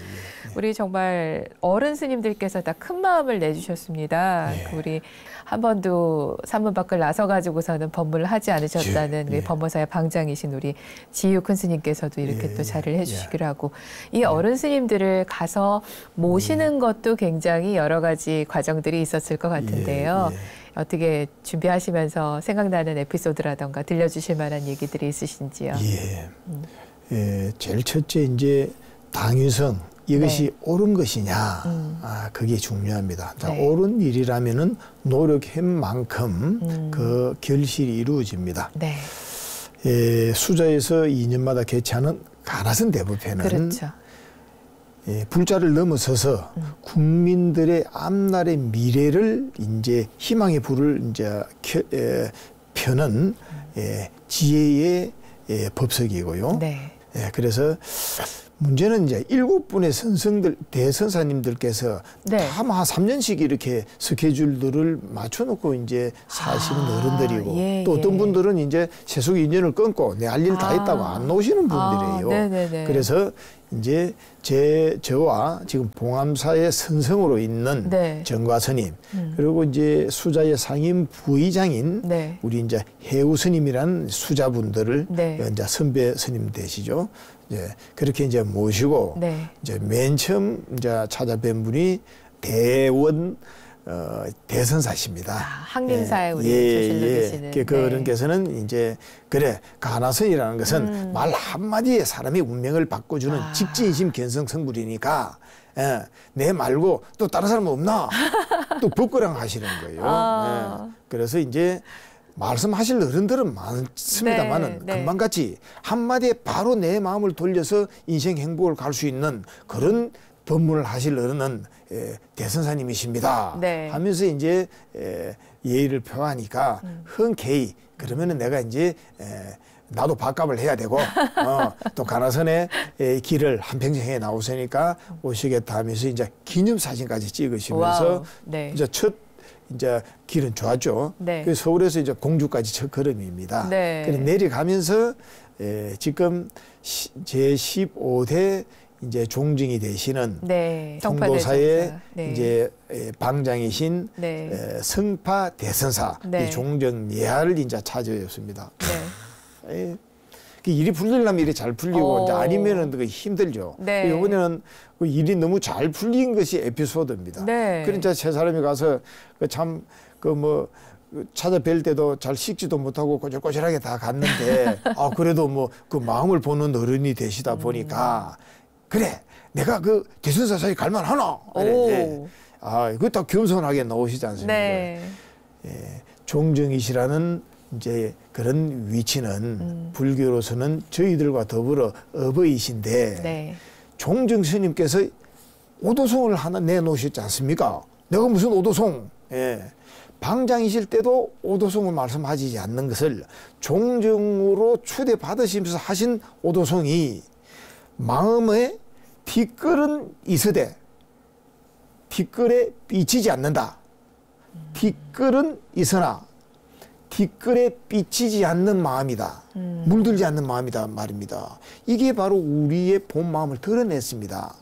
우리 정말 어른 스님들께서 다 큰 마음을 내주셨습니다. 우리 한 번도 산문 밖을 나서 가지고서는 법문을 하지 않으셨다는 우리 법무사의 방장이신 우리 지유 큰 스님께서도 이렇게 또 자리를 해주시기로 하고 이 어른 스님들을 가서 모시는 것도 굉장히 여러 가지 과정들이 있었을 것 같은데요. 어떻게 준비하시면서 생각나는 에피소드라던가 들려주실 만한 얘기들이 있으신지요? 제일 첫째 이제 당위성 이것이 옳은 것이냐, 그게 중요합니다. 자, 옳은 일이라면은 노력한 만큼 그 결실이 이루어집니다. 수자에서 2년마다 개최하는 가나선 대법회는 그렇죠. 불자를 넘어서서 국민들의 앞날의 미래를 이제 희망의 불을 이제 펴는 지혜의 법석이고요. 그래서 문제는 이제 7분의 선생들, 대선사님들께서 다 한 3년씩 이렇게 스케줄들을 맞춰놓고 이제 사시는 어른들이고 또 어떤 분들은 이제 세속 인연을 끊고 내 할 일 다 했다고 안 나오시는 분들이에요. 그래서 이제 저와 지금 봉암사의 선성으로 있는 정과스님 그리고 이제 수자의 상임 부의장인 우리 이제 해우 스님이라는 수자분들을 이제 선배 스님 되시죠. 그렇게 이제 모시고 이제 맨 처음 이제 찾아뵌 분이 대원 대선사십니다. 항림사에 우리 조실로 계시는. 그분께서는 이제 그래 가나선이라는 것은 말 한마디에 사람의 운명을 바꿔주는 직진심 견성 성불이니까 내 말고 또 다른 사람 없나? 또 법거랑 하시는 거예요. 그래서 이제 말씀하실 어른들은 많습니다만은 금방같이 한마디에 바로 내 마음을 돌려서 인생 행복을 갈 수 있는 그런 법문을 하실 어른은 대선사님이십니다. 하면서 이제 예의를 표하니까 흔쾌히 그러면은 내가 이제 나도 밥값을 해야 되고 또 가나선의 길을 한평생 해 나오시니까 오시겠다 하면서 이제 기념사진까지 찍으시면서 이제 첫 이제 길은 좋았죠. 그 서울에서 이제 공주까지 첫 걸음입니다. 그래서 내려가면서 지금 제 15대 이제 종증이 되시는 통도사의 이제 방장이신 성파 대선사 종정 예하를 이제 찾아였습니다. 일이 풀리려면 일이 잘 풀리고 이제 아니면은 그 힘들죠. 이번에는 그 일이 너무 잘 풀린 것이 에피소드입니다. 그러니까 세 사람이 가서 참 그 뭐 찾아뵐 때도 잘 식지도 못하고 꼬질꼬질하게 다 갔는데 그래도 뭐 그 마음을 보는 어른이 되시다 보니까 그래 내가 그 대선사사에 갈만하나? 이거 다 겸손하게 나오시지 않습니까? 종정이시라는 이제 그런 위치는 불교로서는 저희들과 더불어 어버이신데 종정 스님께서 오도송을 하나 내놓으셨지 않습니까? 내가 무슨 오도송? 방장이실 때도 오도송을 말씀하시지 않는 것을 종정으로 초대받으시면서 하신 오도송이 마음에 뒷걸은 있으되 뒷걸에 삐치지 않는다. 뒷걸은 있으나 뒷걸에 삐치지 않는 마음이다. 물들지 않는 마음이다 말입니다. 이게 바로 우리의 본 마음을 드러냈습니다.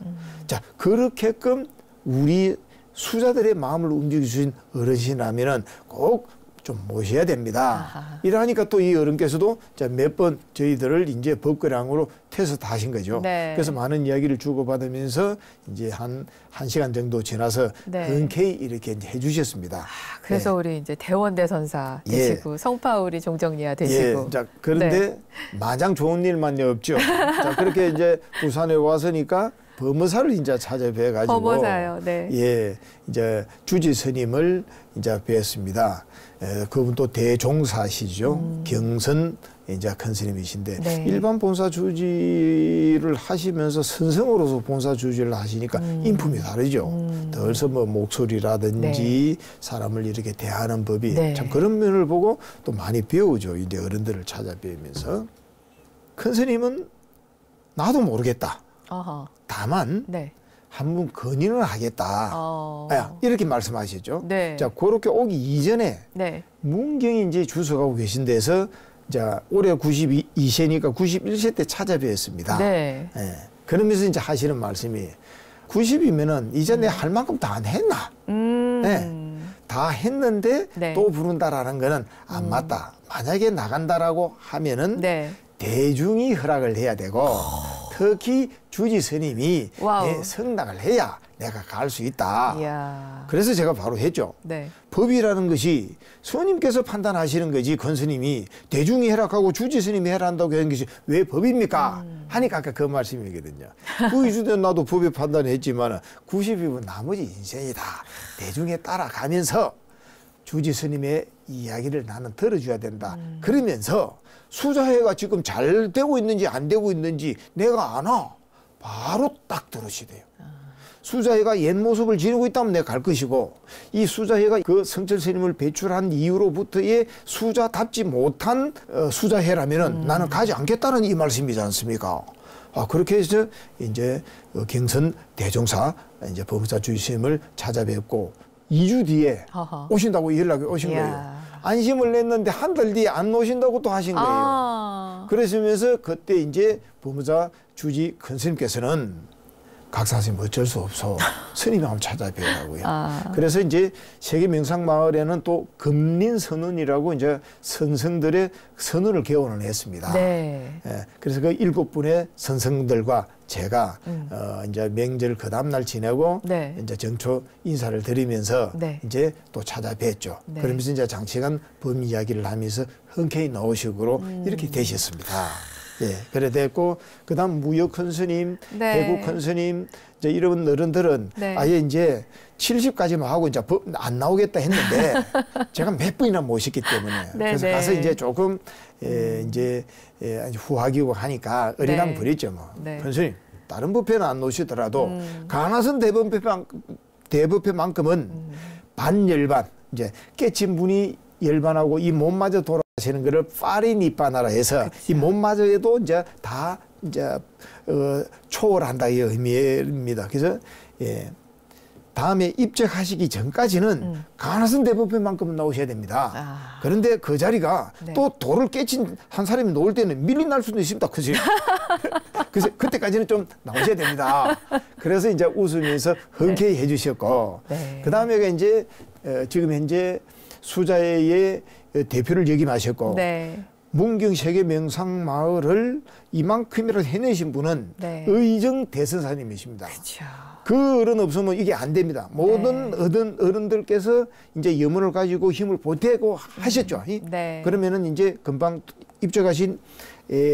자, 그렇게끔 우리 수자들의 마음을 움직여주신 어르신이라면은 꼭 좀 모셔야 됩니다. 아하. 이러니까 또 이 어른께서도 몇 번 저희들을 이제 법거량으로 테스트하신 거죠. 네. 그래서 많은 이야기를 주고받으면서 이제 한 시간 정도 지나서 네. 흔쾌히 이렇게 이제 해주셨습니다. 그래서 네. 우리 이제 대원대 선사 되시고 성파울이 종정리화 되시고. 자, 그런데 마냥 좋은 일만이 없죠. 자, 그렇게 이제 부산에 왔으니까 범어사를 이제 찾아뵈 가지고 범어사요. 네. 예, 이제 주지 스님을 이제 뵀습니다. 그분 또 대종사시죠. 경선 이제 큰 스님이신데 네. 일반 본사 주지를 하시면서 선생으로서 본사 주지를 하시니까 인품이 다르죠. 덜서 뭐 목소리라든지 사람을 이렇게 대하는 법이 네. 참 그런 면을 보고 또 많이 배우죠. 이제 어른들을 찾아뵈면서 큰 스님은 나도 모르겠다. 어허. 다만 네. 한번 건의를 하겠다. 야, 이렇게 말씀하시죠. 네. 자, 그렇게 오기 이전에 네. 문경이 이제 주석하고 계신 데서 자, 올해 92세니까 91세 때 찾아뵈었습니다. 네. 예. 그러면서 이제 하시는 말씀이 90이면은 이제 내 할 만큼 다 안 했나? 네. 다 했는데 네. 또 부른다라는 거는 안 맞다. 만약에 나간다라고 하면은 네. 대중이 허락을 해야 되고 특히 주지 스님이 와우. 내 성락을 해야 내가 갈 수 있다. 이야. 그래서 제가 바로 했죠. 네. 법이라는 것이 스님께서 판단하시는 거지 권 스님이 대중이 해락하고 주지 스님이 해란다고 하는 것이 왜 법입니까? 하니까 아까 그 말씀이거든요. 그 이주에 나도 법에 판단했지만 90이면 나머지 인생이다. 대중에 따라가면서 주지 스님의 이야기를 나는 들어줘야 된다. 그러면서 수자회가 지금 잘 되고 있는지 안 되고 있는지 내가 아나 바로 딱 들으시대요. 수자회가 옛 모습을 지니고 있다면 내가 갈 것이고 이 수자회가 그 성철 스님을 배출한 이후로부터의 수자답지 못한 수자회라면은 나는 가지 않겠다는 이 말씀이지 않습니까? 아, 그렇게 해서 이제 경선 대종사 이제 법무사 주임을 찾아뵙고 2주 뒤에 허허. 오신다고 연락이 오신 이야. 거예요. 안심을 냈는데 한 달 뒤에 안 오신다고 또 하신 거예요. 아. 그러시면서 그때 이제 법무사 주지 큰 스님께서는 각사스님 어쩔 수 없어. 스님이 한번 찾아뵈라고요. 그래서 이제 세계 명상마을에는 또 금린선언이라고 이제 선성들의 선언을 개원을 했습니다. 네. 예, 그래서 그 7분의 선성들과 제가 이제 명절 그 다음날 지내고 네. 이제 정초 인사를 드리면서 네. 이제 또 찾아뵀죠. 네. 그러면서 이제 장시간 법 이야기를 하면서 흔쾌히 나오시고 이렇게 되셨습니다. 예, 그래 됐고 그다음 무역 큰 스님, 네. 대구 큰 스님 이제 이런 어른들은 네. 아예 이제 70까지만 하고 이제 안 나오겠다 했는데 제가 몇 번이나 모셨기 때문에 네, 그래서 네. 가서 이제 조금 이제 후하기고 하니까 어리광 네. 부렸죠 뭐. 네. 큰 스님 다른 법회는 안 놓으시더라도 간화선 대법회만큼은 반열반 이제 깨친 분이 열반하고 이 몸마저 돌아가시는 거를 파리 니빠나라 해서 이 몸마저에도 이제 다 이제 초월한다 이 의미입니다. 그래서 예. 다음에 입적하시기 전까지는 간화선 대법회만큼은 나오셔야 됩니다. 그런데 그 자리가 네. 또 돌을 깨친 한 사람이 놓을 때는 밀려날 수도 있습니다. 그지? 그래서 그때까지는 좀 나오셔야 됩니다. 그래서 이제 웃으면서 흔쾌히 해주셨고, 네. 그 다음에 이제 지금 현재 수자회의 대표를 역임하셨고, 네. 문경 세계 명상 마을을 이만큼이라도 해내신 분은 네. 의정 대선사님이십니다. 그렇죠. 그 어른 없으면 이게 안 됩니다. 모든 어른들께서 이제 염원을 가지고 힘을 보태고 하셨죠. 네. 그러면은 이제 금방 입적하신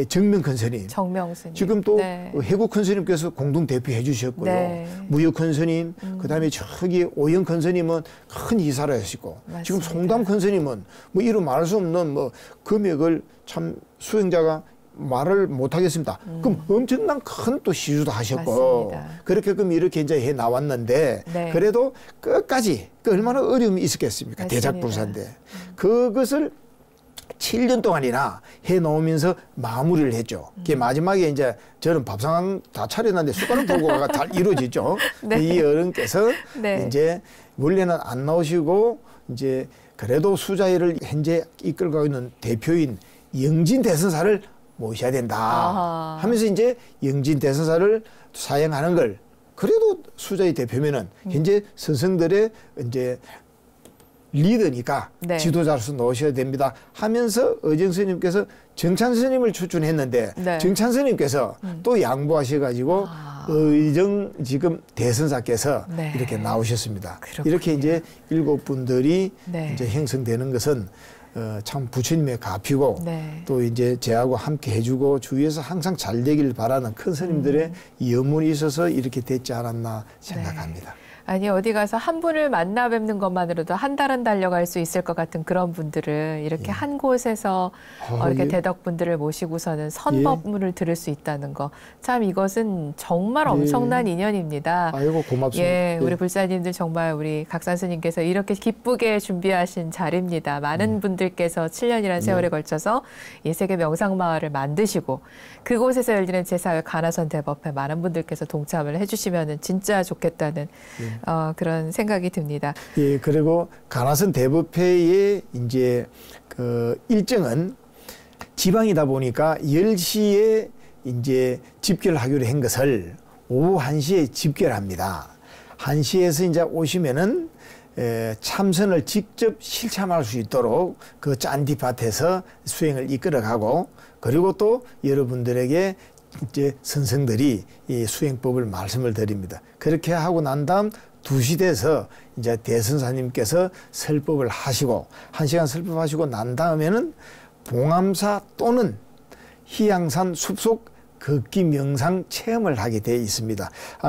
정명 큰 스님. 정명 스님. 지금 또 네. 해국 큰 스님께서 공동 대표해 주셨고요. 네. 무역 큰 스님, 그다음에 저기 오영 큰 스님은 큰 이사를 하시고 맞습니다. 지금 송담 큰 스님은 뭐 이루 말할 수 없는 뭐 금액을 참 수행자가 말을 못 하겠습니다. 그럼 엄청난 큰 또 시주도 하셨고 맞습니다. 그렇게 그럼 이렇게 이제 해 나왔는데 네. 그래도 끝까지 그 얼마나 어려움이 있었겠습니까? 맞습니다. 대작불사인데 그것을 7년 동안이나 해 놓으면서 마무리를 했죠. 그게 마지막에 이제 저는 밥상 다 차려놨는데 숟가락 들고 가가 잘 이루어지죠. 네. 이 어른께서 네. 이제 원래는 안 나오시고 이제 그래도 수자회를 현재 이끌고 있는 대표인 영진 대선사를 모셔야 된다 아하. 하면서 이제 영진 대선사를 사용하는 걸 그래도 수자회 대표면은 현재 선생들의 이제 리더니까 네. 지도자로서 놓으셔야 됩니다 하면서 의정 스님께서 정찬 스님을 추천했는데 네. 정찬 스님께서 또 양보하셔가지고 의정 지금 대선사께서 네. 이렇게 나오셨습니다. 그렇군요. 이렇게 이제 7분들이 네. 이제 형성되는 것은 참 부처님의 가피고 네. 또 이제 제하고 함께 해주고 주위에서 항상 잘 되길 바라는 큰 스님들의 염원이 있어서 이렇게 됐지 않았나 생각합니다. 아니 어디 가서 한 분을 만나 뵙는 것만으로도 한 달은 달려갈 수 있을 것 같은 그런 분들을 이렇게 한 곳에서 이렇게 예. 대덕분들을 모시고서는 선법문을 들을 수 있다는 거 참 이것은 정말 엄청난 인연입니다. 아이고 고맙습니다. 예, 우리 불사님들 정말 우리 각산 스님께서 이렇게 기쁘게 준비하신 자리입니다. 많은 분들께서 7년이라는 세월에 걸쳐서 이 세계 명상마을을 만드시고 그곳에서 열리는 제4회 가나선 대법회 많은 분들께서 동참을 해주시면 진짜 좋겠다는 그런 생각이 듭니다. 예, 그리고 가나선 대법회의 이제 그 일정은 지방이다 보니까 10시에 이제 집결을 하기로 한 것을 오후 1시에 집결합니다. 1시에서 이제 오시면은 참선을 직접 실참할 수 있도록 그 짠디밭에서 수행을 이끌어가고 그리고 또 여러분들에게 이제 선생들이 이 수행법을 말씀을 드립니다. 그렇게 하고 난 다음 2시 돼서 이제 대선사님께서 설법을 하시고 1시간 설법하시고 난 다음에는 봉암사 또는 희양산 숲속 걷기 명상 체험을 하게 되어 있습니다.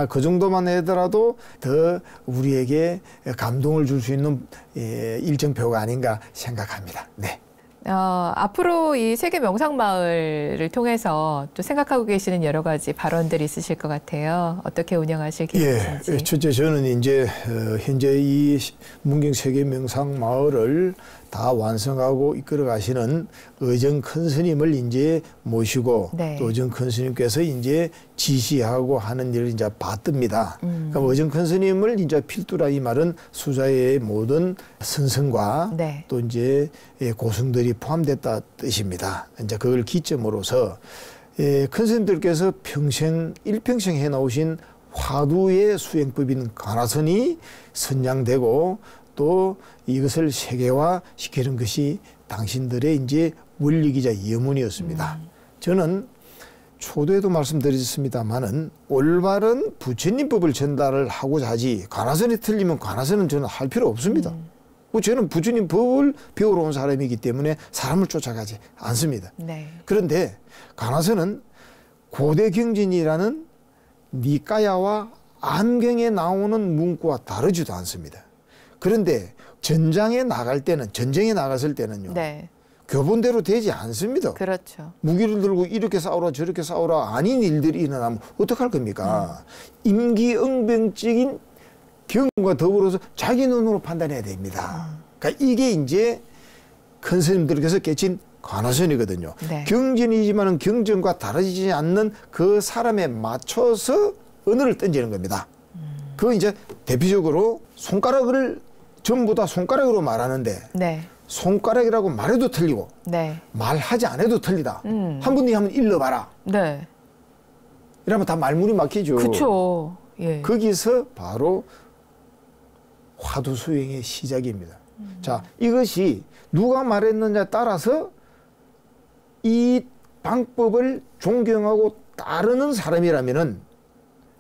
그 정도만 하더라도 더 우리에게 감동을 줄 수 있는 일정표가 아닌가 생각합니다. 네. 앞으로 이 세계 명상마을을 통해서 또 생각하고 계시는 여러 가지 발언들이 있으실 것 같아요. 어떻게 운영하실 계획이신지. 예, 첫째 저는 이제 현재 이 문경 세계 명상마을을 다 완성하고 이끌어 가시는 의정 큰 스님을 이제 모시고 네. 또 의정 큰 스님께서 이제 지시하고 하는 일을 이제 받듭니다. 그러니까 의정 큰 스님을 이제 필두라 이 말은 수자의 모든 선성과 네. 또 이제 고승들이 포함됐다 뜻입니다. 이제 그걸 기점으로서 큰 스님들께서 일평생 해 나오신 화두의 수행법인 가나선이 선양되고 또 이것을 세계화 시키는 것이 당신들의 이제 원리이자 염원이었습니다. 저는 초대에도 말씀드렸습니다만은 올바른 부처님법을 전달을 하고자 하지 가나선이 틀리면 가나선은 저는 할 필요 없습니다. 저는 부처님 법을 배우러 온 사람이기 때문에 사람을 쫓아가지 않습니다. 네. 그런데 가나선은 고대 경전이라는 니까야와 안경에 나오는 문구와 다르지도 않습니다. 그런데 전쟁에 나갔을 때는요. 네. 교본대로 되지 않습니다. 그렇죠. 무기를 들고 이렇게 싸우라 저렇게 싸우라 아닌 일들이 일어나면 어떡할 겁니까? 임기응변적인 경험과 더불어서 자기 눈으로 판단해야 됩니다. 그러니까 이게 이제 큰 스님들께서 깨친 가나선이거든요. 네. 경전이지만은 경전과 다르지 않는 그 사람에 맞춰서 언어를 던지는 겁니다. 그거 이제 대표적으로 손가락을 전부 다 손가락으로 말하는데 네. 손가락이라고 말해도 틀리고 네. 말하지 않아도 틀리다. 한 분이 한번 일러봐라. 네. 이러면 다 말문이 막히죠. 그렇죠. 예. 거기서 바로 화두 수행의 시작입니다. 자, 이것이 누가 말했느냐에 따라서 이 방법을 존경하고 따르는 사람이라면은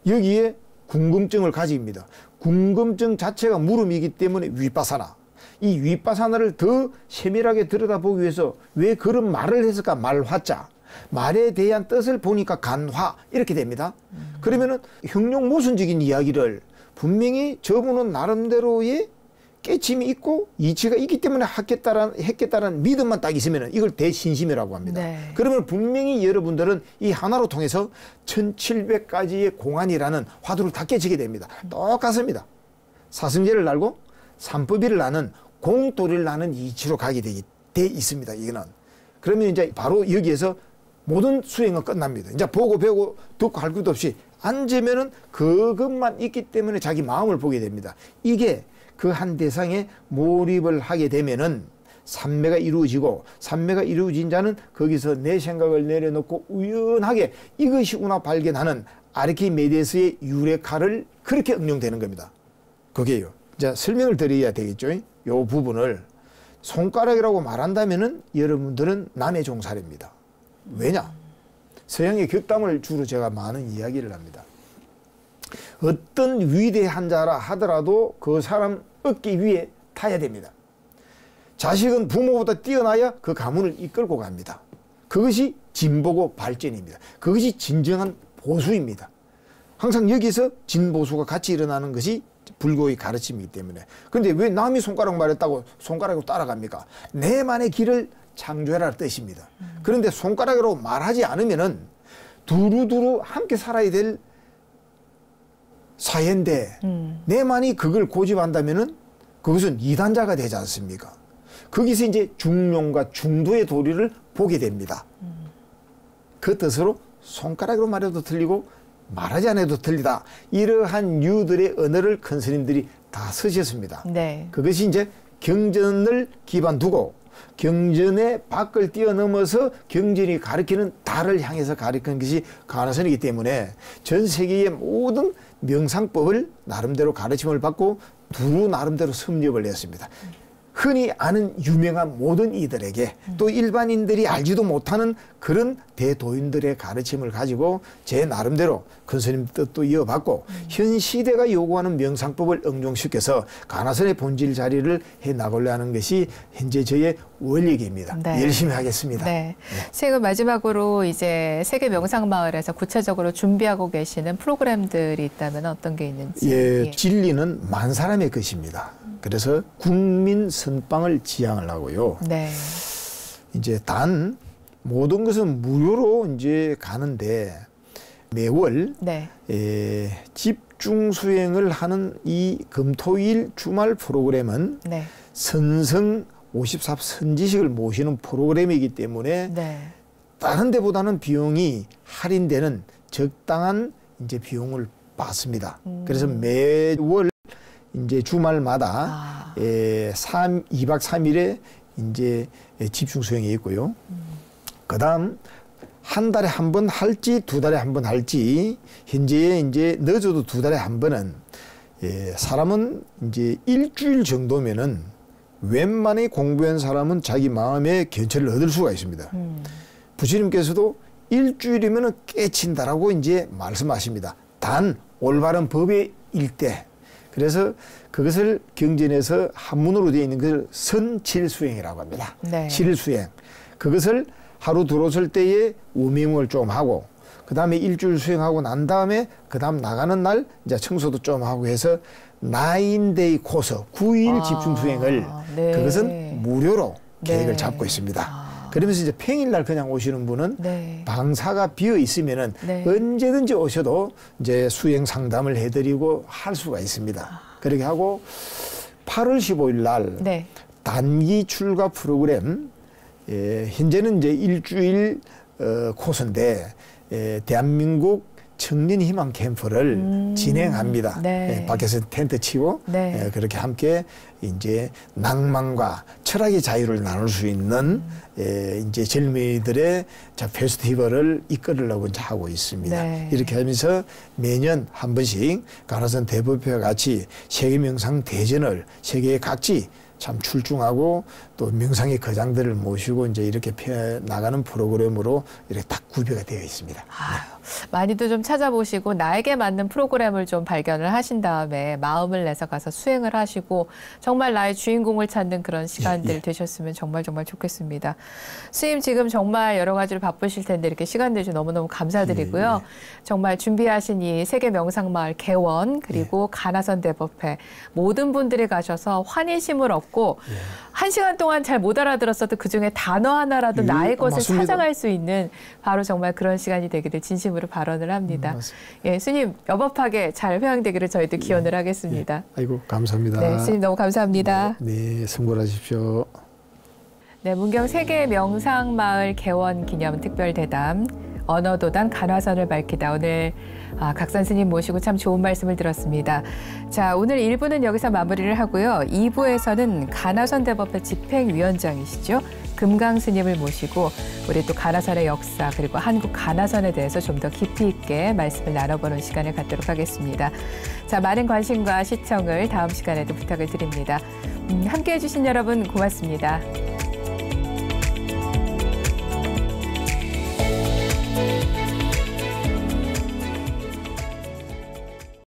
여기에 궁금증을 가집니다. 궁금증 자체가 물음이기 때문에 위빠사나. 이 위빠사나를 더 세밀하게 들여다보기 위해서 왜 그런 말을 했을까? 말화자. 말에 대한 뜻을 보니까 간화. 이렇게 됩니다. 그러면은 형용모순적인 이야기를 분명히 저분은 나름대로의 깨침이 있고 이치가 있기 때문에 했겠다라는 믿음만 딱 있으면 이걸 대신심이라고 합니다. 네. 그러면 분명히 여러분들은 이 하나로 통해서 1700가지의 공안이라는 화두를 다 깨치게 됩니다. 똑같습니다. 사승제를 날고 삼법위를 나는 공도리를 나는 이치로 가게 돼 있습니다. 이거는. 그러면 이제 바로 여기에서 모든 수행은 끝납니다. 이제 보고 배우고 듣고 할 것도 없이 앉으면은 그것만 있기 때문에 자기 마음을 보게 됩니다. 이게 그 한 대상에 몰입을 하게 되면은 삼매가 이루어지고 삼매가 이루어진 자는 거기서 내 생각을 내려놓고 우연하게 이것이구나 발견하는 아르키메데스의 유레카를 그렇게 응용되는 겁니다. 그게요. 이제 설명을 드려야 되겠죠. 요 부분을 손가락이라고 말한다면은 여러분들은 남의 종살입니다. 왜냐? 서양의 격담을 주로 제가 많은 이야기를 합니다. 어떤 위대한 자라 하더라도 그 사람 어깨 위에 타야 됩니다. 자식은 부모보다 뛰어나야 그 가문을 이끌고 갑니다. 그것이 진보고 발전입니다. 그것이 진정한 보수입니다. 항상 여기서 진보수가 같이 일어나는 것이 불교의 가르침이기 때문에. 그런데 왜 남이 손가락 말했다고 손가락으로 따라갑니까? 내만의 길을 창조해라는 뜻입니다. 그런데 손가락으로 말하지 않으면은 두루두루 함께 살아야 될 사회인데 내만이 그걸 고집한다면은 그것은 이단자가 되지 않습니까? 거기서 이제 중庸중도의 도리를 보게 됩니다. 그 뜻으로 손가락으로 말해도 틀리고 말하지 않아도 틀리다. 이러한 유들의 언어를 큰 스님들이 다 쓰셨습니다. 네. 그것이 이제 경전을 기반 두고 경전의 밖을 뛰어넘어서 경전이 가리키는 달을 향해서 가리키는 것이 가나선이기 때문에 전 세계의 모든 명상법을 나름대로 가르침을 받고 두루 나름대로 섭렵을 했습니다. 흔히 아는 유명한 모든 이들에게 또 일반인들이 알지도 못하는 그런 대도인들의 가르침을 가지고 제 나름대로 큰 스님 뜻도 이어받고 현 시대가 요구하는 명상법을 응용시켜서 가나선의 본질 자리를 해나가려 하는 것이 현재 저의 원칙입니다. 네. 열심히 하겠습니다. 네. 지금 마지막으로 이제 세계 명상마을에서 구체적으로 준비하고 계시는 프로그램들이 있다면 어떤 게 있는지. 예, 진리는 만 사람의 것입니다. 그래서 국민 선방을 지향을 하고요. 네. 이제 단 모든 것은 무료로 이제 가는데 매월 네. 집중 수행을 하는 이 금토일 주말 프로그램은 네. 선성 54 선지식을 모시는 프로그램이기 때문에 네. 다른 데보다는 비용이 할인되는 적당한 이제 비용을 받습니다. 그래서 매월 이제 주말마다 2박 3일에 이제 집중 수행이 있고요. 그다음 한 달에 한 번 할지 두 달에 한 번 할지 현재 이제 늦어도 두 달에 한 번은 사람은 이제 일주일 정도면은 웬만히 공부한 사람은 자기 마음의 견철을 얻을 수가 있습니다. 부처님께서도 일주일이면은 깨친다라고 이제 말씀하십니다. 단 올바른 법의 일대. 그래서 그것을 경전에서 한문으로 되어 있는 것을 선칠수행이라고 합니다. 네. 칠수행. 그것을 하루 들어설 때에 우명을 좀 하고 그다음에 일주일 수행하고 난 다음에 그다음 나가는 날 이제 청소도 좀 하고 해서 9데이 코스 9일 집중 수행을 네. 그것은 무료로 계획을 네. 잡고 있습니다. 그러면서 이제 평일날 그냥 오시는 분은 네. 방사가 비어 있으면은 네. 언제든지 오셔도 이제 수행 상담을 해드리고 할 수가 있습니다. 그렇게 하고 8월 15일 날 네. 단기 출가 프로그램 현재는 이제 일주일 코스인데 대한민국 청년 희망 캠프를 진행합니다. 네. 밖에서 텐트 치고 네. 그렇게 함께 이제 낭만과 철학의 자유를 나눌 수 있는 이제 젊은이들의 페스티벌을 이끌으려고 이제 하고 있습니다. 네. 이렇게 하면서 매년 한 번씩 가나선 대법회와 같이 세계 명상 대전을 세계의 각지 참 출중하고 또 명상의 거장들을 모시고 이제 이렇게 펴 나가는 프로그램으로 이렇게 딱 구비가 되어 있습니다. 아유, 많이들 좀 찾아보시고 나에게 맞는 프로그램을 좀 발견을 하신 다음에 마음을 내서 가서 수행을 하시고 정말 나의 주인공을 찾는 그런 시간들 되셨으면 정말 좋겠습니다. 스님 지금 정말 여러 가지로 바쁘실 텐데 이렇게 시간 내주셔서 너무너무 감사드리고요. 정말 준비하신 이 세계 명상마을 개원 그리고 가나선 대법회 모든 분들이 가셔서 환희심을 얻고 1시간 동안 잘 못 알아들었어도 그중에 단어 하나라도 나의 것을 맞습니다. 찾아갈 수 있는 바로 정말 그런 시간이 되기를 진심으로 발언을 합니다. 예, 스님 여법하게 잘 회양되기를 저희도 기원을 하겠습니다. 아이고 감사합니다. 네, 스님 너무 감사합니다. 네, 성불하십시오. 네, 문경 세계 명상마을 개원 기념 특별대담 언어도단 간화선을 밝히다. 오늘 각선 스님 모시고 참 좋은 말씀을 들었습니다. 자, 오늘 1부는 여기서 마무리를 하고요. 2부에서는 간화선 대법회 집행위원장이시죠. 금강 스님을 모시고 우리 또 간화선의 역사 그리고 한국 간화선에 대해서 좀 더 깊이 있게 말씀을 나눠보는 시간을 갖도록 하겠습니다. 자, 많은 관심과 시청을 다음 시간에도 부탁을 드립니다. 함께해 주신 여러분 고맙습니다.